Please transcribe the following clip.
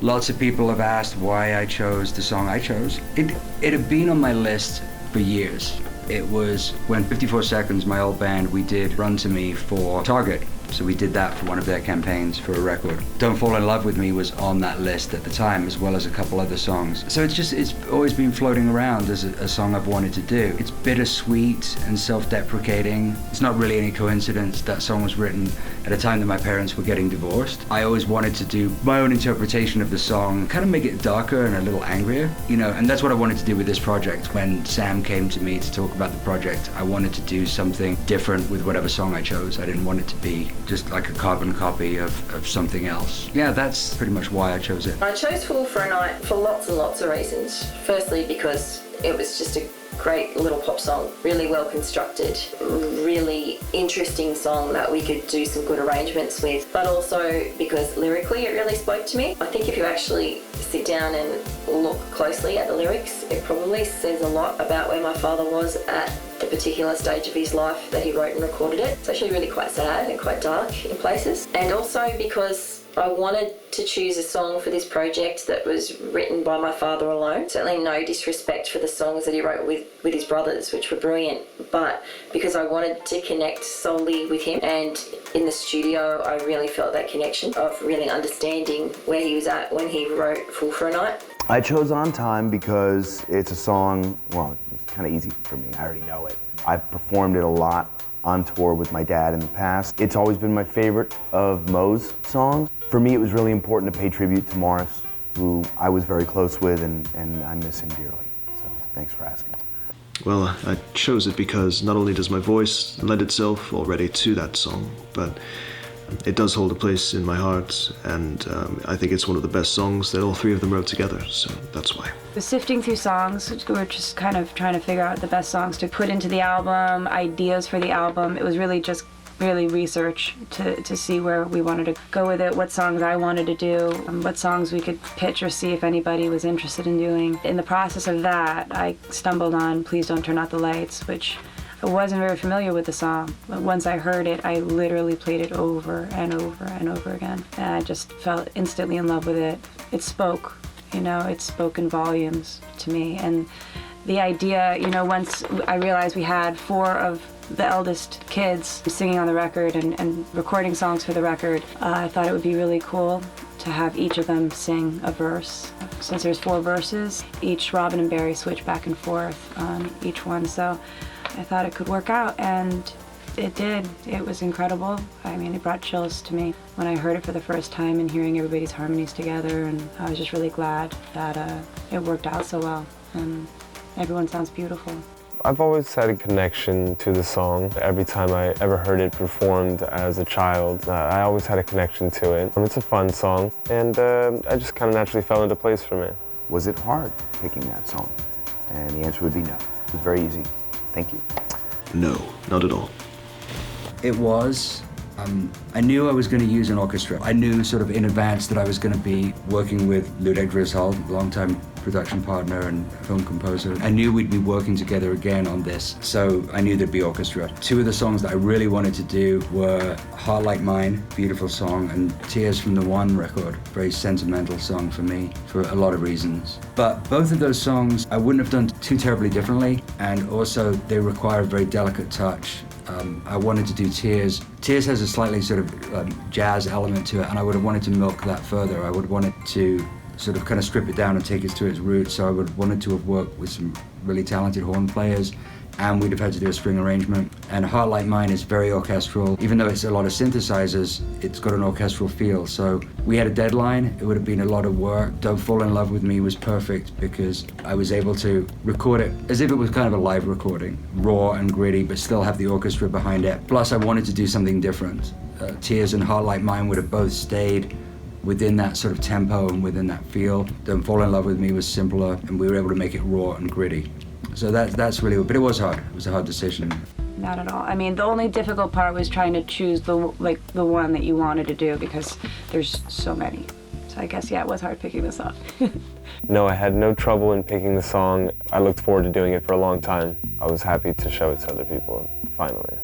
Lots of people have asked why I chose the song I chose. It had been on my list for years. It was when 54 Seconds, my old band, we did Run to Me for Target. So we did that for one of their campaigns for a record. Don't Fall in Love with Me was on that list at the time, as well as a couple other songs. So it's always been floating around as a song I've wanted to do. It's bittersweet and self-deprecating. It's not really any coincidence that song was written at a time that my parents were getting divorced. I always wanted to do my own interpretation of the song, kind of make it darker and a little angrier, and that's what I wanted to do with this project. When Sam came to me to talk about the project, I wanted to do something different with whatever song I chose. I didn't want it to be just like a carbon copy of something else. Yeah, that's pretty much why I chose it. I chose Fool for a Night for lots and lots of reasons. Firstly, because it was just a great little pop song, really well constructed, really interesting song that we could do some good arrangements with, but also because lyrically it really spoke to me. I think if you actually sit down and look closely at the lyrics, it probably says a lot about where my father was at the particular stage of his life that he wrote and recorded it. It's actually really quite sad and quite dark in places. And also because I wanted to choose a song for this project that was written by my father alone. Certainly no disrespect for the songs that he wrote with his brothers, which were brilliant, but because I wanted to connect solely with him. And in the studio, I really felt that connection of really understanding where he was at when he wrote Fool for a Night. I chose On Time because it's a song, well, it's kind of easy for me. I already know it. I've performed it a lot on tour with my dad in the past. It's always been my favorite of Mo's songs. For me, it was really important to pay tribute to Morris, who I was very close with, and I miss him dearly. So thanks for asking. Well, I chose it because not only does my voice lend itself already to that song, but it does hold a place in my heart, and I think it's one of the best songs that all three of them wrote together, so that's why. Sifting through songs, we're just kind of trying to figure out the best songs to put into the album, ideas for the album. It was really just research to see where we wanted to go with it, what songs I wanted to do, what songs we could pitch or see if anybody was interested in doing. In the process of that, I stumbled on Please Don't Turn Out the Lights, which I wasn't very familiar with the song, but once I heard it, I literally played it over and over and over again. And I just fell instantly in love with it. It spoke, it spoke in volumes to me. And the idea, once I realized we had 4 of the eldest kids singing on the record and recording songs for the record, I thought it would be really cool to have each of them sing a verse. Since there's 4 verses, each Robin and Barry switch back and forth on each one. So I thought it could work out, and it did. It was incredible. I mean, it brought chills to me when I heard it for the first time and hearing everybody's harmonies together, and I was just really glad that it worked out so well, and everyone sounds beautiful. I've always had a connection to the song. Every time I ever heard it performed as a child, I always had a connection to it. It's a fun song, and I just kind of naturally fell into place for me. Was it hard picking that song? And the answer would be no. It was very easy. Thank you. No, not at all. It was. I knew I was going to use an orchestra. I knew sort of in advance that I was going to be working with Ludwig Griswold, longtime production partner and film composer. I knew we'd be working together again on this, so I knew there'd be orchestra. 2 of the songs that I really wanted to do were Heart Like Mine, beautiful song, and Tears from the One record, very sentimental song for me for a lot of reasons. But both of those songs I wouldn't have done too terribly differently, and also they require a very delicate touch. I wanted to do Tears. Tears has a slightly sort of jazz element to it, and I would have wanted to milk that further. I would have wanted to sort of kind of strip it down and take it to its roots, so I would have wanted to have worked with some really talented horn players, and we'd have had to do a string arrangement. And Heart Like Mine is very orchestral. Even though it's a lot of synthesizers, it's got an orchestral feel. So we had a deadline. It would have been a lot of work. Don't Fall in Love with Me was perfect because I was able to record it as if it was kind of a live recording, raw and gritty, but still have the orchestra behind it. Plus I wanted to do something different. Tears and Heart Like Mine would have both stayed within that sort of tempo and within that feel. Don't Fall in Love with Me was simpler, and we were able to make it raw and gritty. So that's really, but it was hard. It was a hard decision. Not at all. I mean, the only difficult part was trying to choose the one that you wanted to do, because there's so many. So I guess, yeah, it was hard picking this up. No, I had no trouble in picking the song. I looked forward to doing it for a long time. I was happy to show it to other people, finally.